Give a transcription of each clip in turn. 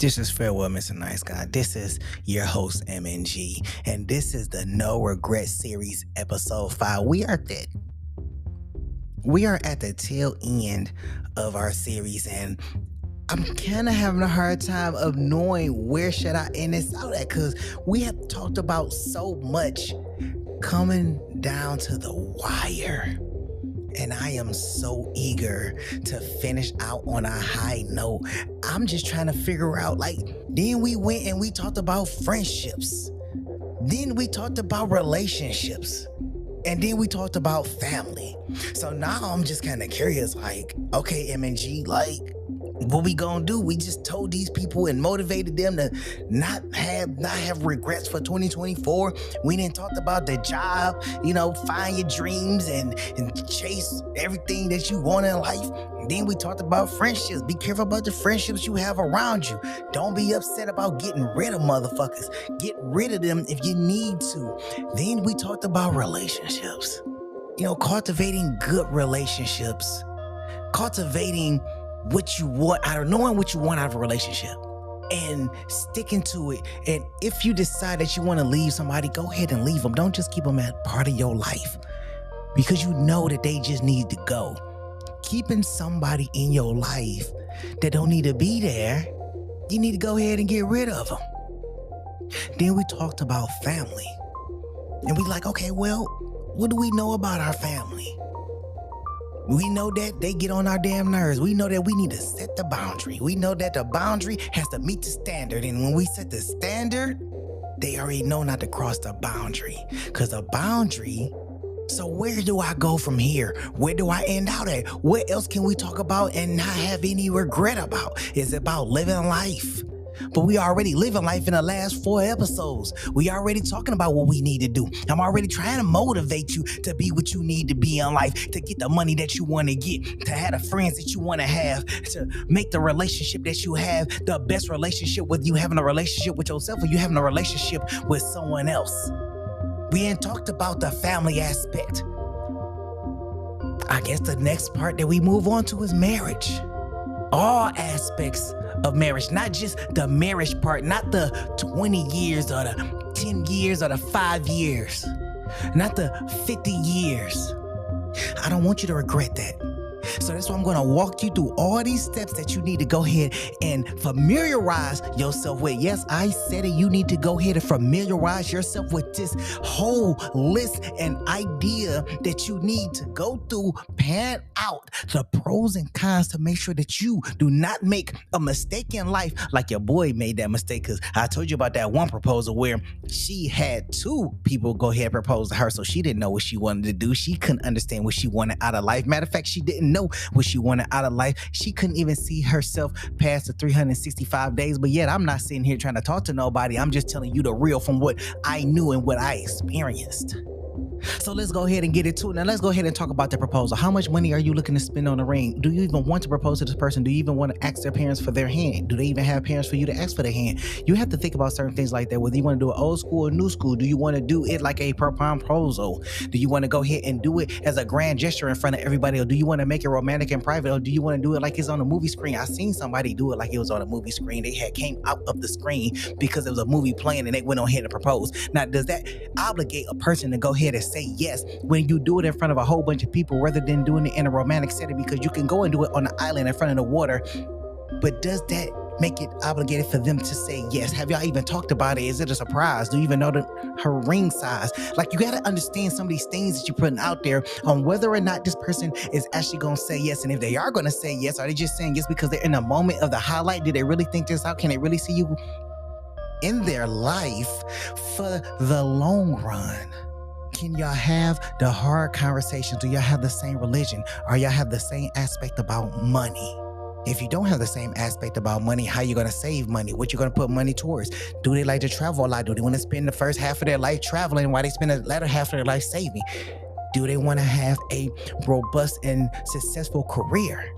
This is Farewell, Mr. Nice Guy. This is your host, MNG, and this is the No Regret Series, Episode 5. We are at the tail end of our series, and I'm kind of having a hard time of knowing where should I end this out at, because we have talked about so much coming down to the wire. And I am so eager to finish out on a high note. I'm just trying to figure out, then we went and we talked about friendships. Then we talked about relationships. And then we talked about family. So now I'm just kind of curious, okay, MNG, what we gonna do? We just told these people and motivated them to not have regrets for 2024. We didn't talk about the job, find your dreams and chase everything that you want in life. And then we talked about friendships. Be careful about the friendships you have around you. Don't be upset about getting rid of motherfuckers. Get rid of them if you need to. Then we talked about relationships. Cultivating good relationships. Cultivating what you want out of knowing what you want out of a relationship and sticking to it. And if you decide that you want to leave somebody, go ahead and leave them. Don't just keep them as part of your life because you know that they just need to go. Keeping somebody in your life that don't need to be there, you need to go ahead and get rid of them. Then we talked about family, and we okay, well, what do we know about our family? We know that they get on our damn nerves. We know that we need to set the boundary. We know that the boundary has to meet the standard. And when we set the standard, they already know not to cross the boundary. Because the boundary, so where do I go from here? Where do I end out at? What else can we talk about and not have any regret about? It's about living life. But we already living life in the last 4 episodes. We already talking about what we need to do. I'm already trying to motivate you to be what you need to be in life, to get the money that you want to get, to have the friends that you want to have, to make the relationship that you have the best relationship, with you having a relationship with yourself or you having a relationship with someone else. We ain't talked about the family aspect. I guess the next part that we move on to is marriage. All aspects of marriage, not just the marriage part, not the 20 years or the 10 years or the 5 years, not the 50 years. I don't want you to regret that. So that's why I'm going to walk you through all these steps that you need to go ahead and familiarize yourself with. Yes, I said it. You need to go ahead and familiarize yourself with this whole list and idea that you need to go through, pan out the pros and cons to make sure that you do not make a mistake in life like your boy made that mistake. Because I told you about that one proposal where she had 2 people go ahead and propose to her, so she didn't know what she wanted to do. She couldn't understand what she wanted out of life. Matter of fact, she didn't know what she wanted out of life. She couldn't even see herself past the 365 days. But yet I'm not sitting here trying to talk to nobody. I'm just telling you the real from what I knew and what I experienced. So let's go ahead and get into it. Now let's go ahead and talk about the proposal. How much money are you looking to spend on a ring? Do you even want to propose to this person? Do you even want to ask their parents for their hand? Do they even have parents for you to ask for their hand? You have to think about certain things like that. Whether you want to do it old school or new school. Do you want to do it like a proposal? Do you want to go ahead and do it as a grand gesture in front of everybody? Or do you want to make it romantic and private? Or do you want to do it like it's on a movie screen? I seen somebody do it like it was on a movie screen. They had came out of the screen because there was a movie playing and they went on ahead and proposed. Now, does that obligate a person to go ahead and say yes when you do it in front of a whole bunch of people rather than doing it in a romantic setting? Because you can go and do it on the island in front of the water, but does that make it obligated for them to say yes? Have y'all even talked about it? Is it a surprise? Do you even know her ring size? You got to understand some of these things that you're putting out there on whether or not this person is actually going to say yes. And if they are going to say yes, are they just saying yes because they're in the moment of the highlight? Did they really think this out? Can they really see you in their life for the long run? Can y'all have the hard conversations? Do y'all have the same religion? Or y'all have the same aspect about money? If you don't have the same aspect about money, how you going to save money? What you going to put money towards? Do they like to travel a lot? Do they want to spend the first half of their life traveling while they spend the latter half of their life saving? Do they want to have a robust and successful career?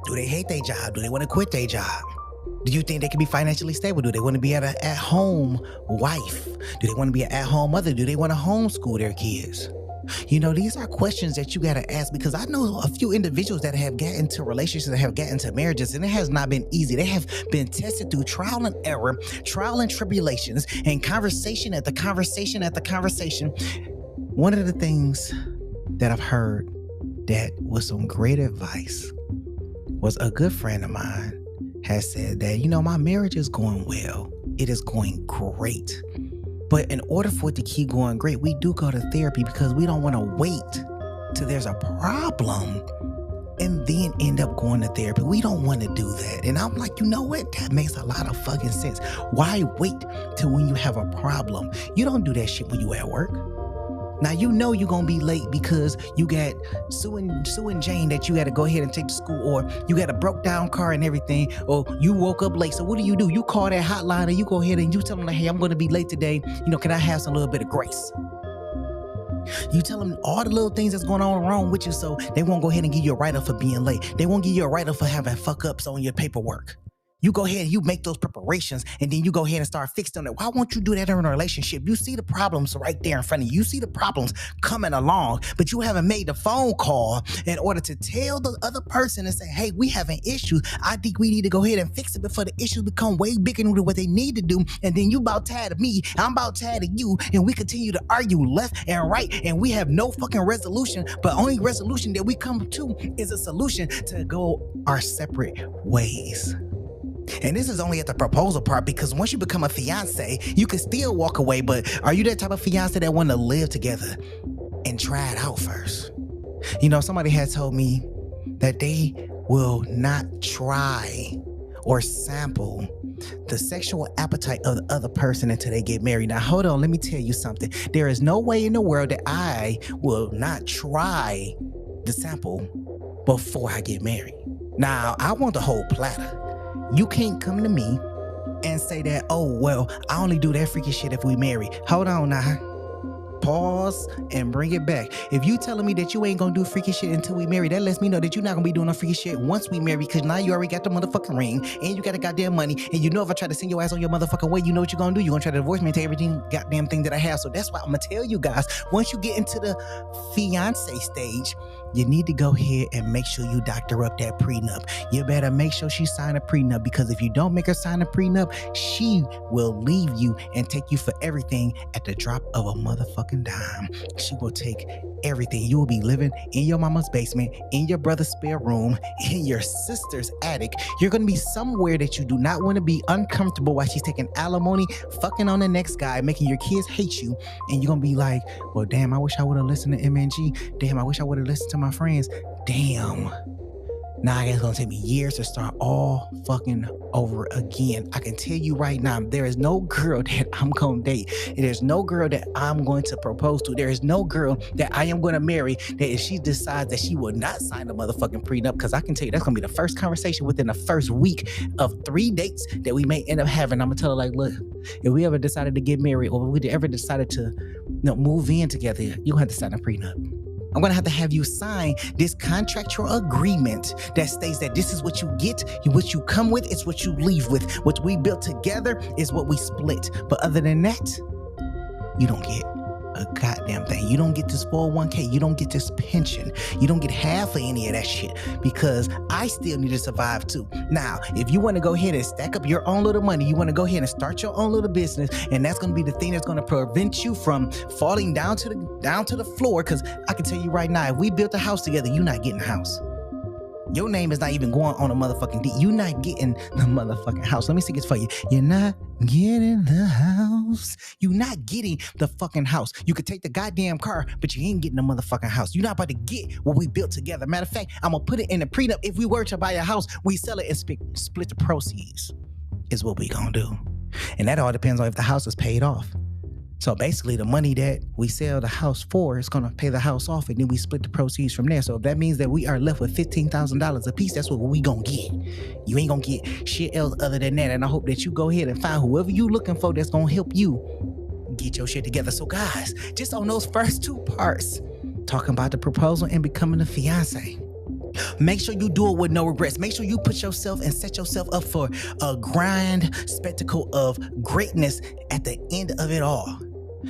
Do they hate their job? Do they want to quit their job? Do you think they can be financially stable? Do they want to be an at-home wife? Do they want to be an at-home mother? Do they want to homeschool their kids? You know, these are questions that you got to ask, because I know a few individuals that have gotten into relationships, that have gotten into marriages, and it has not been easy. They have been tested through trial and error, trial and tribulations, and conversation after conversation after conversation. One of the things that I've heard that was some great advice was a good friend of mine has said that, you know, my marriage is going well. It is going great. But in order for it to keep going great, we do go to therapy, because we don't want to wait till there's a problem and then end up going to therapy. We don't want to do that. And I'm like, you know what? That makes a lot of fucking sense. Why wait till when you have a problem? You don't do that shit when you at work. Now, you know you're going to be late because you got Sue and Jane that you got to go ahead and take to school, or you got a broke down car and everything, or you woke up late. So what do? You call that hotline and you go ahead and you tell them, like, hey, I'm going to be late today. You know, can I have some little bit of grace? You tell them all the little things that's going on wrong with you, so they won't go ahead and give you a write-up for being late. They won't give you a write-up for having fuck-ups on your paperwork. You go ahead and you make those preparations, and then you go ahead and start fixing it. Why won't you do that in a relationship? You see the problems right there in front of you. You see the problems coming along, but you haven't made the phone call in order to tell the other person and say, hey, we having issues. I think we need to go ahead and fix it before the issues become way bigger than what they need to do. And then you about tired of me, I'm about tired of you, and we continue to argue left and right, and we have no fucking resolution. But only resolution that we come to is a solution to go our separate ways. And this is only at the proposal part, because once you become a fiance, you can still walk away. But are you that type of fiance that want to live together and try it out first? You know, somebody had told me that they will not try or sample the sexual appetite of the other person until they get married. Now, hold on, let me tell you something. There is no way in the world that I will not try the sample before I get married. Now, I want the whole platter. You can't come to me and say that, oh, well, I only do that freaky shit if we marry. Hold on now. Pause and bring it back. If you telling me that you ain't gonna do freaky shit until we marry, that lets me know that you're not gonna be doing no freaky shit once we marry, because now you already got the motherfucking ring and you got the goddamn money, and you know if I try to send your ass on your motherfucking way, you know what you're gonna do. You're gonna try to divorce me and take everything goddamn thing that I have. So that's why I'm gonna tell you guys, once you get into the fiance stage, you need to go ahead and make sure you doctor up that prenup. You better make sure she sign a prenup, because if you don't make her sign a prenup, she will leave you and take you for everything at the drop of a motherfucking dime. She will take everything. You will be living in your mama's basement, in your brother's spare room, in your sister's attic. You're going to be somewhere that you do not want to be, uncomfortable while she's taking alimony, fucking on the next guy, making your kids hate you. And you're going to be like, well, damn, I wish I would have listened to MNG. Damn, I wish I would have listened to my friends. Damn. Now it's gonna take me years to start all fucking over again. I can tell you right now, there is no girl that I'm gonna date. There's no girl that I'm going to propose to. There is no girl that I am gonna marry that if she decides that she will not sign a motherfucking prenup, because I can tell you that's gonna be the first conversation within the first week of 3 dates that we may end up having. I'm gonna tell her, like, look, if we ever decided to get married, or if we ever decided to move in together, you're gonna have to sign a prenup. I'm going to have you sign this contractual agreement that states that this is what you get, what you come with, it's what you leave with. What we built together is what we split. But other than that, you don't get a goddamn thing. You don't get this 401k. You don't get this pension. You don't get half of any of that shit, because I still need to survive too. Now, if you want to go ahead and stack up your own little money, you want to go ahead and start your own little business, and that's going to be the thing that's going to prevent you from falling down to the floor. Because I can tell you right now, if we built a house together, you're not getting a house. Your name is not even going on a motherfucking deed. You're not getting the motherfucking house. Let me see this for you. You're not getting the house. You're not getting the fucking house. You could take the goddamn car, but you ain't getting the motherfucking house. You're not about to get what we built together. Matter of fact, I'm going to put it in the prenup. If we were to buy a house, we sell it and split the proceeds is what we going to do. And that all depends on if the house is paid off. So basically, the money that we sell the house for is going to pay the house off, and then we split the proceeds from there. So if that means that we are left with $15,000 a piece, that's what we going to get. You ain't going to get shit else other than that. And I hope that you go ahead and find whoever you looking for that's going to help you get your shit together. So guys, just on those first 2 parts, talking about the proposal and becoming a fiance, make sure you do it with no regrets. Make sure you put yourself and set yourself up for a grand spectacle of greatness at the end of it all.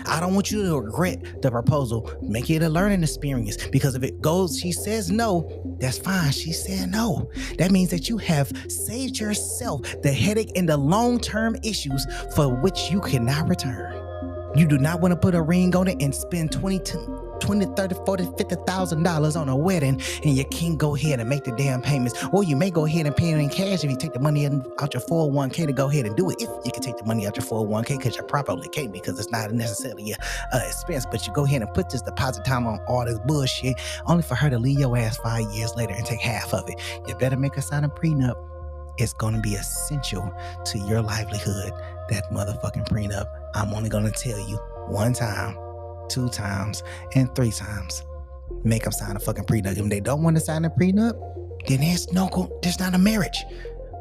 I don't want you to regret the proposal. Make it a learning experience, because if it goes, she says no, that's fine. She said no. That means that you have saved yourself the headache and the long-term issues for which you cannot return. You do not want to put a ring on it and spend $20, $30, $40, $50,000 on a wedding, and you can't go ahead and make the damn payments. Or you may go ahead and pay it in cash if you take the money out your 401k to go ahead and do it. If you can take the money out your 401k, because you probably can't, because it's not necessarily a expense. But you go ahead and put this deposit time on all this bullshit, only for her to leave your ass 5 years later and take half of it. You better make her sign a prenup. It's going to be essential to your livelihood, that motherfucking prenup. I'm only going to tell you 1 time, 2 times, and 3 times. Make them sign a fucking prenup. If they don't want to sign a prenup, then there's not a marriage.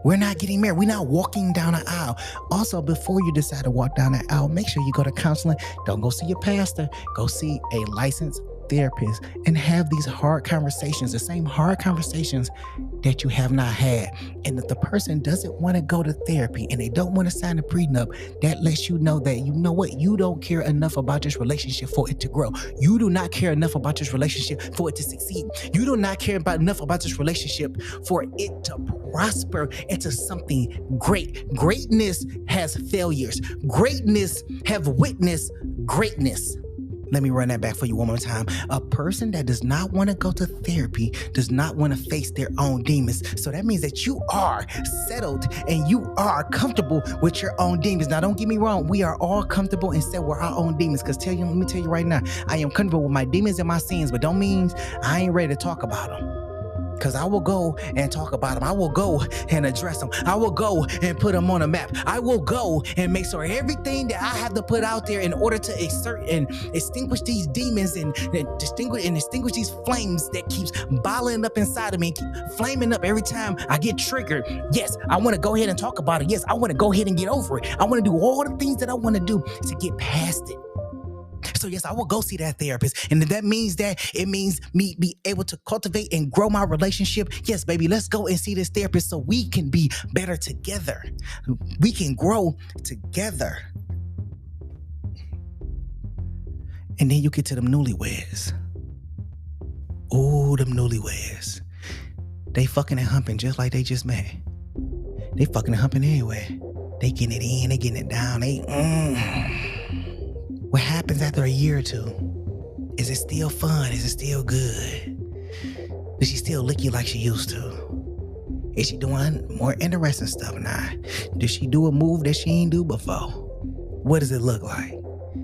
We're not getting married. We're not walking down an aisle. Also, before you decide to walk down the aisle, make sure you go to counseling. Don't go see your pastor. Go see a licensed therapist and have these hard conversations, the same hard conversations that you have not had. And if the person doesn't want to go to therapy and they don't want to sign a prenup, that lets you know that, you know what, you don't care enough about this relationship for it to grow. You do not care enough about this relationship for it to succeed. You do not care enough about this relationship for it to prosper into something great. Greatness has failures. Greatness have witnessed greatness. Let me run that back for you one more time. A person that does not want to go to therapy does not want to face their own demons. So that means that you are settled and you are comfortable with your own demons. Now, don't get me wrong. We are all comfortable and settled with our own demons. Because let me tell you right now, I am comfortable with my demons and my sins, but don't mean I ain't ready to talk about them. Because I will go and talk about them. I will go and address them. I will go and put them on a map. I will go and make sure everything that I have to put out there in order to exert and extinguish these demons and extinguish these flames that keeps bottling up inside of me, keep flaming up every time I get triggered. Yes, I want to go ahead and talk about it. Yes, I want to go ahead and get over it. I want to do all the things that I want to do to get past it. So yes, I will go see that therapist. And if that means it means me be able to cultivate and grow my relationship, yes, baby, let's go and see this therapist so we can be better together. We can grow together. And then you get to them newlyweds. Oh, them newlyweds. They fucking and humping just like they just met. They fucking and humping anyway. They getting it in, they getting it down. What happens after a year or two? Is it still fun? Is it still good? Does she still lick you like she used to? Is she doing more interesting stuff now? Does she do a move that she ain't do before? What does it look like?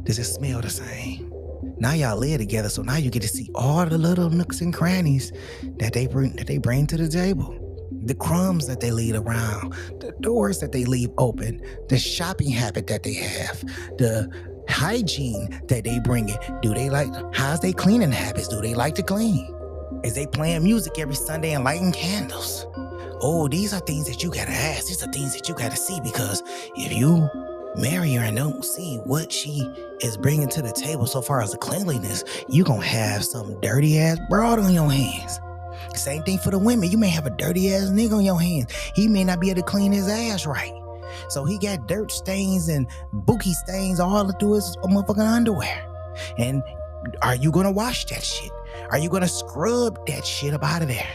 Does it smell the same? Now y'all live together, so now you get to see all the little nooks and crannies that they bring to the table. The crumbs that they leave around, the doors that they leave open, the shopping habit that they have, the hygiene that they bring in. How's they cleaning habits? Do they like to clean? Is they playing music every Sunday and lighting candles? Oh, these are things that you gotta ask. These are things that you gotta see, because if you marry her and don't see what she is bringing to the table so far as the cleanliness, you gonna have some dirty ass broad on your hands. Same thing for the women. You may have a dirty ass nigga on your hands. He may not be able to clean his ass right. So he got dirt stains and bookie stains all through his motherfucking underwear. And are you gonna wash that shit? Are you gonna scrub that shit up out of there?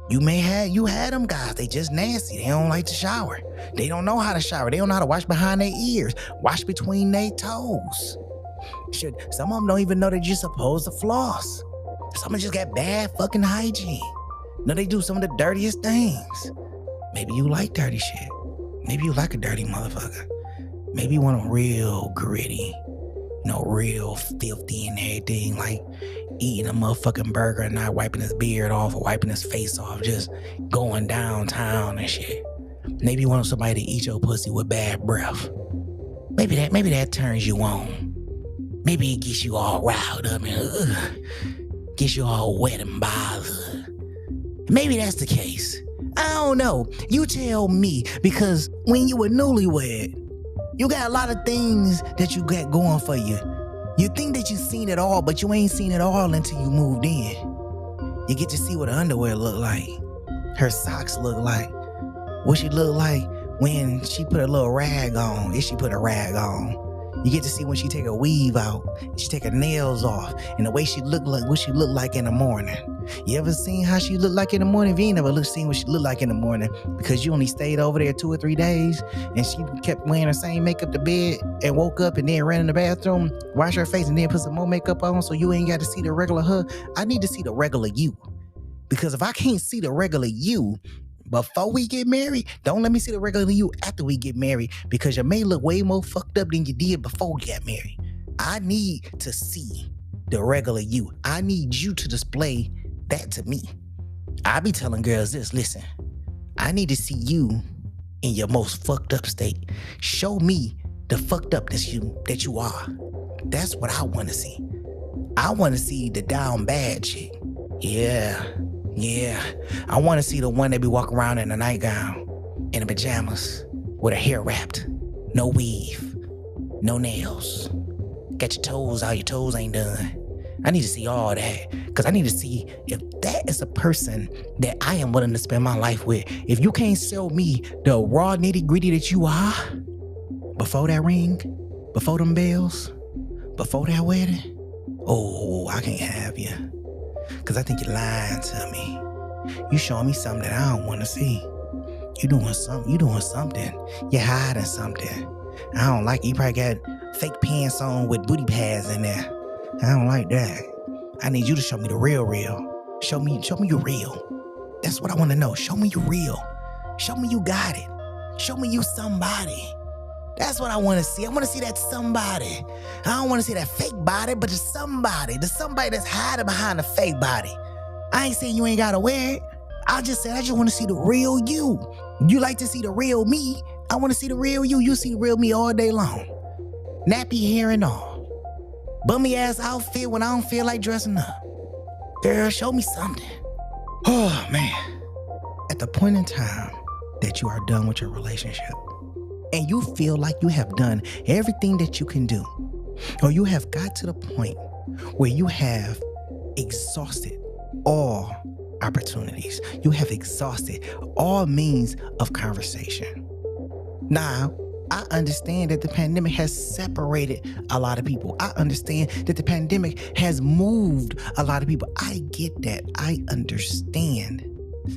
You had them guys, they just nasty. They don't like to shower. They don't know how to shower. They don't know how to wash behind their ears, wash between their toes. Shit, some of them don't even know that you're supposed to floss. Some of them just got bad fucking hygiene. No, they do some of the dirtiest things. Maybe you like dirty shit. Maybe you like a dirty motherfucker. Maybe you want a real gritty, real filthy and everything, like eating a motherfucking burger and not wiping his beard off or wiping his face off, just going downtown and shit. Maybe you want somebody to eat your pussy with bad breath. Maybe that turns you on. Maybe it gets you all riled up and gets you all wet and bothered. Maybe that's the case. I don't know. You tell me, because when you were newlywed, you got a lot of things that you got going for you. You think that you've seen it all, but you ain't seen it all until you moved in. You get to see what her underwear look like, her socks look like, what she look like when she put a little rag on, if she put a rag on. You get to see when she take her weave out, she take her nails off, and the way she look like, what she look like in the morning. You ever seen how she look like in the morning? If you ain't never seen what she look like in the morning, because you only stayed over there 2 or 3 days, and she kept wearing her same makeup to bed, and woke up and then ran in the bathroom, washed her face, and then put some more makeup on, so you ain't got to see the regular her. I need to see the regular you, because if I can't see the regular you before we get married, don't let me see the regular you after we get married, because you may look way more fucked up than you did before you got married. I need to see the regular you. I need you to display that to me. I be telling girls this, listen, I need to see you in your most fucked up state. Show me the fucked upness that you are. That's what I want to see. I want to see the down bad chick. Yeah. I want to see the one that be walking around in a nightgown, in the pajamas, with her hair wrapped, no weave, no nails, got your toes out, your toes ain't done. I need to see all that, because I need to see if that is a person that I am willing to spend my life with. If you can't sell me the raw nitty gritty that you are, before that ring, before them bells, before that wedding, oh, I can't have you. Because I think you're lying to me. You showing me something that I don't want to see. You doing something. You're hiding something. I don't like it. You probably got fake pants on with booty pads in there. I don't like that. I need you to show me the real. Show me you real. That's what I want to know. Show me you real. Show me you got it. Show me you somebody. That's what I want to see. I want to see that somebody. I don't want to see that fake body, but just somebody. The somebody that's hiding behind the fake body. I ain't saying you ain't got to wear it. I just said I just want to see the real you. You like to see the real me. I want to see the real you. You see the real me all day long. Nappy hair and all. Bummy ass outfit when I don't feel like dressing up. Girl, show me something. Oh, man. At the point in time that you are done with your relationship, and you feel like you have done everything that you can do, or you have got to the point where you have exhausted all opportunities, you have exhausted all means of conversation. Now, I understand that the pandemic has separated a lot of people. I understand that the pandemic has moved a lot of people. I get that. I understand.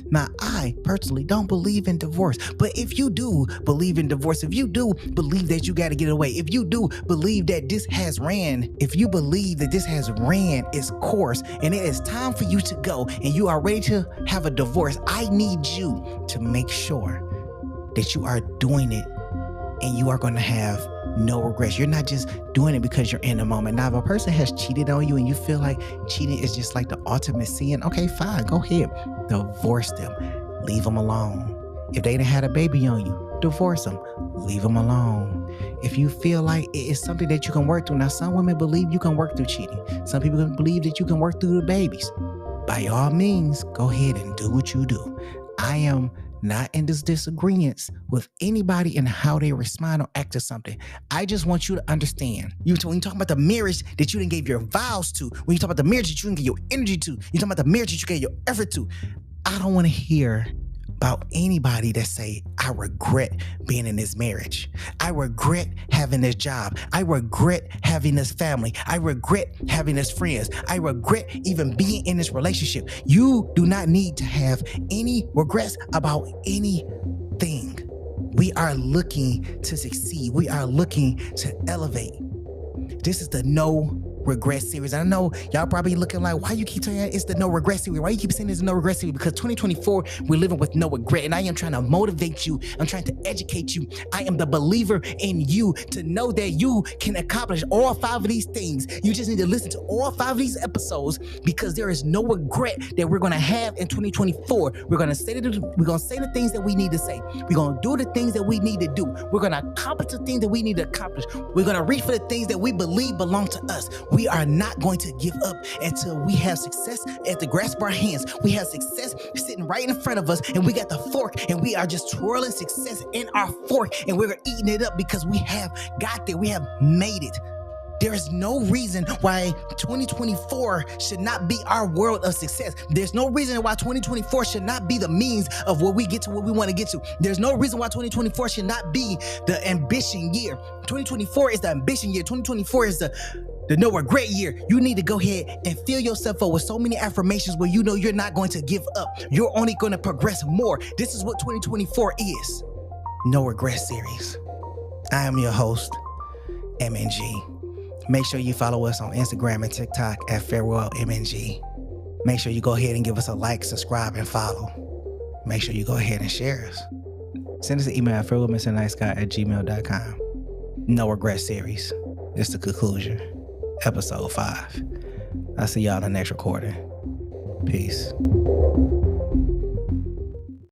Now, I personally don't believe in divorce, but if you do believe in divorce, if you do believe that you got to get away, if you do believe that this has ran its course and it is time for you to go and you are ready to have a divorce, I need you to make sure that you are doing it and you are going to have no regrets. You're not just doing it because you're in the moment. Now, if a person has cheated on you and you feel like cheating is just like the ultimate sin, okay, fine, go ahead. Divorce them. Leave them alone. If they done had a baby on you, divorce them. Leave them alone. If you feel like it is something that you can work through. Now, some women believe you can work through cheating. Some people believe that you can work through the babies. By all means, go ahead and do what you do. I am not in this disagreements with anybody and how they respond or act to something. I just want you to understand. When you talk about the marriage that you didn't give your vows to, when you talk about the marriage that you didn't give your energy to, you talk about the marriage that you gave your effort to, I don't want to hear about anybody that say, I regret being in this marriage. I regret having this job. I regret having this family. I regret having this friends. I regret even being in this relationship. You do not need to have any regrets about anything. We are looking to succeed. We are looking to elevate. This is the No Regret series. I know y'all probably looking like, why you keep telling me it's the No Regret series? Why you keep saying it's the No Regret series? Because 2024, we're living with no regret. And I am trying to motivate you. I'm trying to educate you. I am the believer in you to know that you can accomplish all 5 of these things. You just need to listen to all 5 of these episodes, because there is no regret that we're going to have in 2024. We're going to say the things that we need to say. We're going to do the things that we need to do. We're going to accomplish the things that we need to accomplish. We're going to reach for the things that we believe belong to us. We are not going to give up until we have success at the grasp of our hands. We have success sitting right in front of us, and we got the fork, and we are just twirling success in our fork, and we're eating it up because we have got there. We have made it. There is no reason why 2024 should not be our world of success. There's no reason why 2024 should not be the means of where we get to what we want to get to. There's no reason why 2024 should not be the ambition year. 2024 is the ambition year. 2024 is the no regret year. You need to go ahead and fill yourself up with so many affirmations where you know you're not going to give up. You're only going to progress more. This is what 2024 is. No regret series. I am your host, MNG. Make sure you follow us on Instagram and TikTok at FarewellMNG. Make sure you go ahead and give us a like, subscribe, and follow. Make sure you go ahead and share us. Send us an email at farewellmrnicegui@gmail.com. No regret series. It's the conclusion. Episode 5. I'll see y'all in the next recording. Peace.